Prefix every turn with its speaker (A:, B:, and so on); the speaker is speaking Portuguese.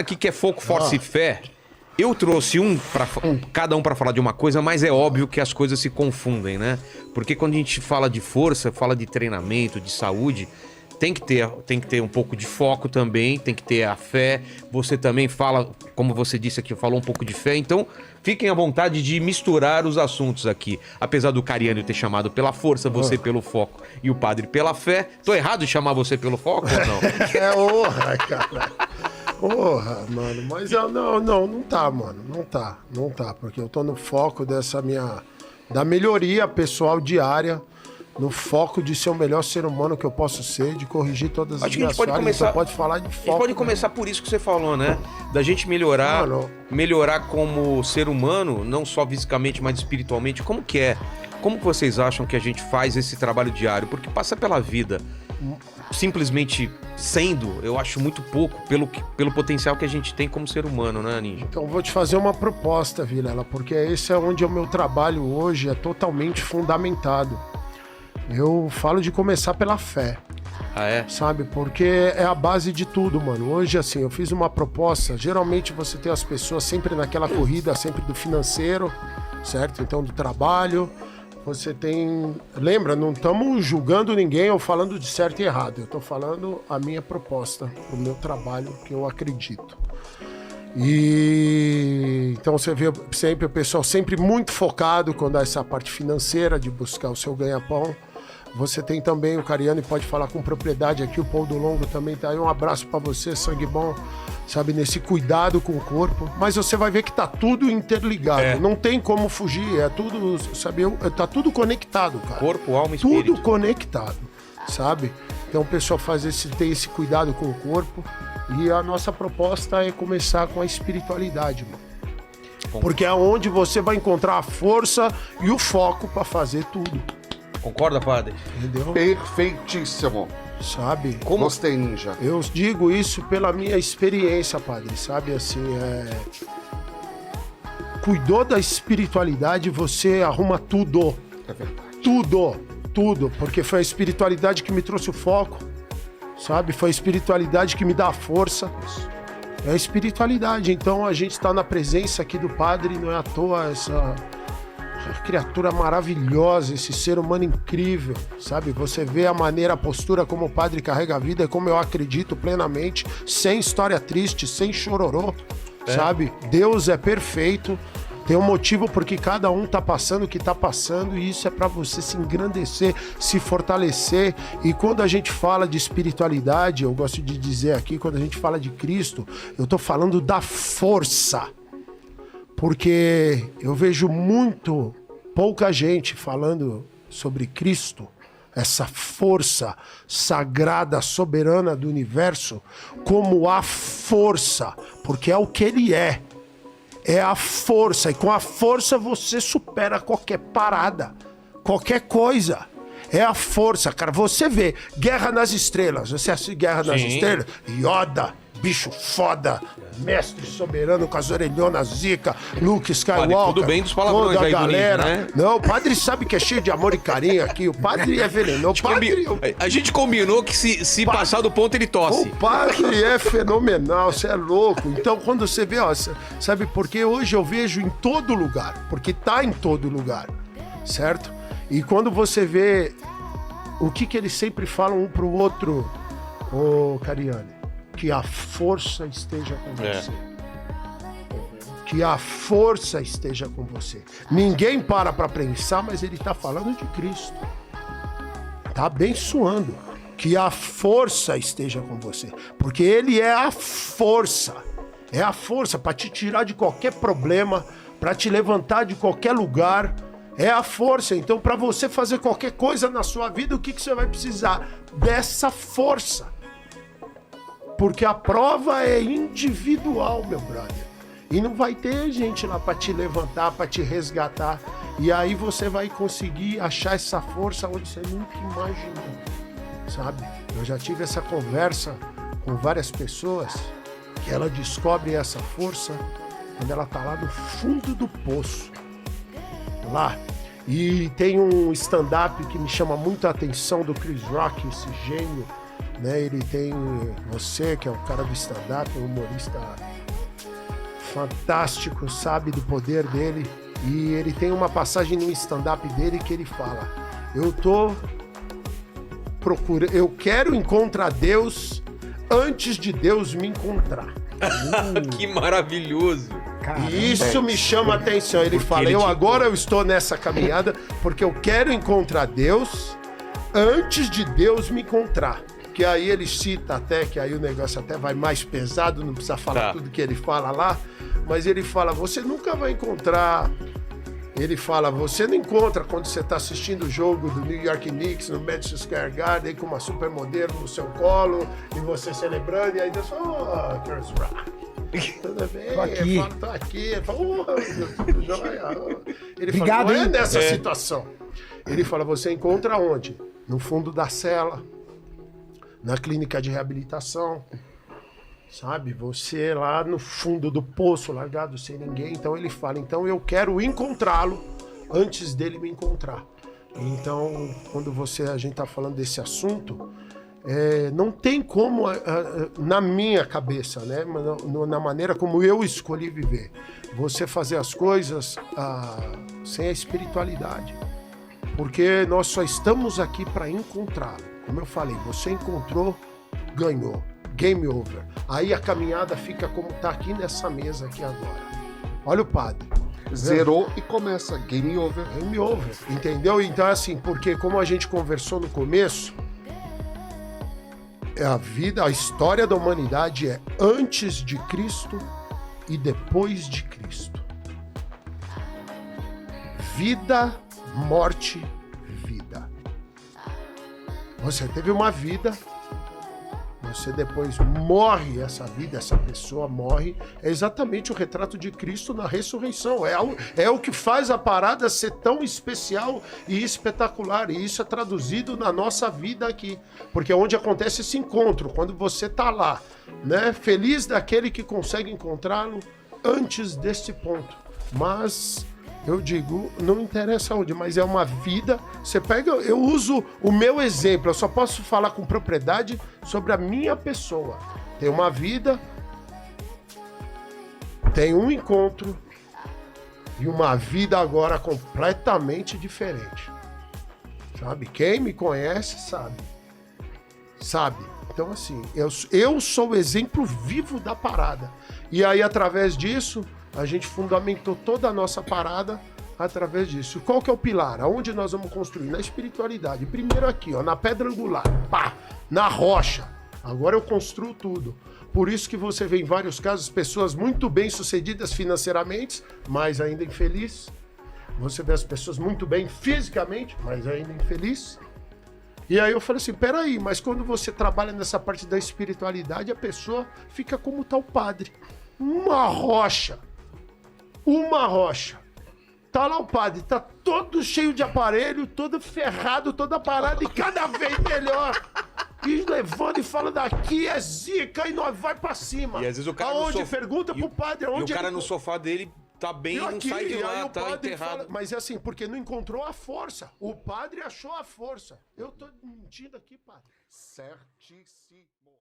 A: Aqui que é foco, força e fé. Eu trouxe cada um para falar de uma coisa, mas é óbvio que as coisas se confundem, né? Porque quando a gente fala de força, fala de treinamento, de saúde, tem que ter um pouco de foco também, tem que ter a fé. Você também fala, como você disse aqui, falou um pouco de fé. Então, fiquem à vontade de misturar os assuntos aqui. Apesar do Cariani ter chamado pela força, você pelo foco e o padre pela fé. Tô errado de chamar você pelo foco ou não?
B: É honra, cara. Porra, mano, mas não tá, mano, não tá, porque eu tô no foco da melhoria pessoal diária, no foco de ser o melhor ser humano que eu posso ser, de corrigir todas as minhas falhas, então pode falar de foco.
A: A gente pode começar por isso que você falou, né? Da gente melhorar como ser humano, não só fisicamente, mas espiritualmente. Como que é? Como que vocês acham que a gente faz esse trabalho diário? Porque passa pela vida simplesmente sendo, eu acho muito pouco pelo potencial que a gente tem como ser humano, né, Ninja?
B: Então vou te fazer uma proposta, Vilela, porque esse é onde o meu trabalho hoje é totalmente fundamentado. Eu falo de começar pela fé.
A: Ah, é?
B: Sabe? Porque é a base de tudo, mano. Hoje, assim, eu fiz uma proposta. Geralmente você tem as pessoas sempre naquela corrida, sempre do financeiro, certo? Então, do trabalho. Você tem... Lembra, não estamos julgando ninguém ou falando de certo e errado. Eu estou falando a minha proposta, o meu trabalho, que eu acredito. E então você vê sempre o pessoal sempre muito focado quando há essa parte financeira de buscar o seu ganha-pão. Você tem também o Cariani, pode falar com propriedade aqui, o Paul do Longo também tá aí. Um abraço para você, sangue bom, sabe, nesse cuidado com o corpo. Mas você vai ver que tá tudo interligado, não tem como fugir, é tudo, sabe, tá tudo conectado, cara.
A: Corpo, alma e espírito.
B: Tudo conectado, sabe? Então o pessoal tem esse cuidado com o corpo e a nossa proposta é começar com a espiritualidade, mano. Porque é onde você vai encontrar a força e o foco para fazer tudo.
A: Concorda, padre?
B: Entendeu?
C: Perfeitíssimo.
B: Sabe?
C: Como? Gostei, Ninja.
B: Eu digo isso pela minha experiência, padre. Sabe, assim, cuidou da espiritualidade, você arruma tudo.
C: É verdade.
B: Tudo. Porque foi a espiritualidade que me trouxe o foco, sabe? Foi a espiritualidade que me dá a força. É a espiritualidade. Então a gente está na presença aqui do padre, não é à toa essa criatura maravilhosa, esse ser humano incrível, sabe? Você vê a maneira, a postura como o padre carrega a vida, como eu acredito plenamente, sem história triste, sem chororô, sabe? Deus é perfeito, tem um motivo porque cada um tá passando o que tá passando e isso é para você se engrandecer, se fortalecer. E quando a gente fala de espiritualidade, eu gosto de dizer aqui, quando a gente fala de Cristo, eu tô falando da força. Porque eu vejo pouca gente falando sobre Cristo, essa força sagrada, soberana do universo, como a força, porque é o que ele é. É a força, e com a força você supera qualquer parada, qualquer coisa. É a força, cara. Você vê Guerra nas Estrelas, você assiste Guerra nas Estrelas? Yoda, bicho foda, mestre soberano com as orelhonas zica, Luke Skywalker.
A: Padre, tudo bem dos palavrões
B: toda a
A: aí,
B: galera.
A: Ninja, né?
B: Não, o padre sabe que é cheio de amor e carinho aqui. O padre é venenoso.
A: A gente combinou que se passar do ponto ele tosse.
B: O padre é fenomenal, você é louco. Então, quando você vê, ó, sabe, porque hoje eu vejo em todo lugar, porque tá em todo lugar, certo? E quando você vê o que eles sempre falam um pro outro, ô Cariani, que a força esteja com você. Que a força esteja com você. Ninguém para pensar, mas ele tá falando de Cristo. Tá abençoando. Que a força esteja com você. Porque ele é a força. É a força para te tirar de qualquer problema, para te levantar de qualquer lugar. É a força. Então, para você fazer qualquer coisa na sua vida, o que você vai precisar? Dessa força. Porque a prova é individual, meu brother. E não vai ter gente lá para te levantar, para te resgatar. E aí você vai conseguir achar essa força onde você nunca imaginou, sabe? Eu já tive essa conversa com várias pessoas que ela descobre essa força quando ela tá lá no fundo do poço. Lá. E tem um stand-up que me chama muito a atenção do Chris Rock, esse gênio, né? Ele tem você, que é o cara do stand-up, um humorista fantástico, sabe do poder dele. E ele tem uma passagem no stand-up dele que ele fala: eu quero encontrar Deus antes de Deus me encontrar.
A: Que maravilhoso.
D: Caramba.
B: E isso me chama a atenção. Ele
A: Porque
B: fala:
A: ele
B: eu estou nessa caminhada porque eu quero encontrar Deus antes de Deus me encontrar. Que aí ele cita até, que aí o negócio até vai mais pesado, não precisa falar tudo que ele fala lá, mas ele fala: você nunca vai encontrar. Ele fala: você não encontra quando você está assistindo o jogo do New York Knicks no Madison Square Garden com uma supermodelo no seu colo e você celebrando, e aí Deus fala: Chris Rock, tudo bem?
D: Tô aqui.
B: Eu falo: tô aqui. Ele fala: tudo jóia. Ele
D: Obrigado,
B: fala: não é
D: hein?
B: nessa situação. Ele fala: você encontra onde? No fundo da cela, na clínica de reabilitação. Sabe, você lá no fundo do poço, largado sem ninguém. Então ele fala: então eu quero encontrá-lo antes dele me encontrar. Então, quando a gente tá falando desse assunto, não tem como, na minha cabeça, né, na maneira como eu escolhi viver, você fazer as coisas sem a espiritualidade. Porque nós só estamos aqui para encontrá-lo. Como eu falei, você encontrou, ganhou. Game over. Aí a caminhada fica como tá aqui nessa mesa aqui agora. Olha o padre.
C: Zerou e começa. Game over.
B: Game over. Entendeu? Então é assim, porque como a gente conversou no começo, a história da humanidade é antes de Cristo e depois de Cristo. Vida, morte, vida. Você teve uma vida. Você depois morre, essa vida, essa pessoa morre. É exatamente o retrato de Cristo na ressurreição. É o que faz a parada ser tão especial e espetacular. E isso é traduzido na nossa vida aqui. Porque é onde acontece esse encontro, quando você está lá, né? Feliz daquele que consegue encontrá-lo antes desse ponto. Mas eu digo, não interessa onde, mas é uma vida. Você pega, eu uso o meu exemplo, eu só posso falar com propriedade sobre a minha pessoa. Tem uma vida, tem um encontro e uma vida agora completamente diferente. Sabe? Quem me conhece sabe. Então assim, eu sou o exemplo vivo da parada. E aí através disso a gente fundamentou toda a nossa parada através disso. Qual que é o pilar? Aonde nós vamos construir? Na espiritualidade. Primeiro aqui, ó, na pedra angular. Pá! Na rocha. Agora eu construo tudo. Por isso que você vê em vários casos pessoas muito bem sucedidas financeiramente, mas ainda infelizes. Você vê as pessoas muito bem fisicamente, mas ainda infelizes. E aí eu falei assim, peraí, mas quando você trabalha nessa parte da espiritualidade, a pessoa fica como tal padre. Uma rocha. Tá lá o padre, tá todo cheio de aparelho, todo ferrado, toda parada e cada vez melhor. E levando e falando, daqui é zica e nós vai pra cima.
A: E às vezes o cara
B: aonde?
A: no sofá...
B: Pergunta pro padre aonde
A: E o cara
B: ele...
A: no sofá dele tá bem,
B: E
A: não
B: aqui,
A: sai de
B: e aí
A: lá,
B: o
A: tá
B: padre
A: enterrado.
B: fala, mas é assim, porque não encontrou a força. O padre achou a força. Eu tô mentindo aqui, padre.
C: Certíssimo.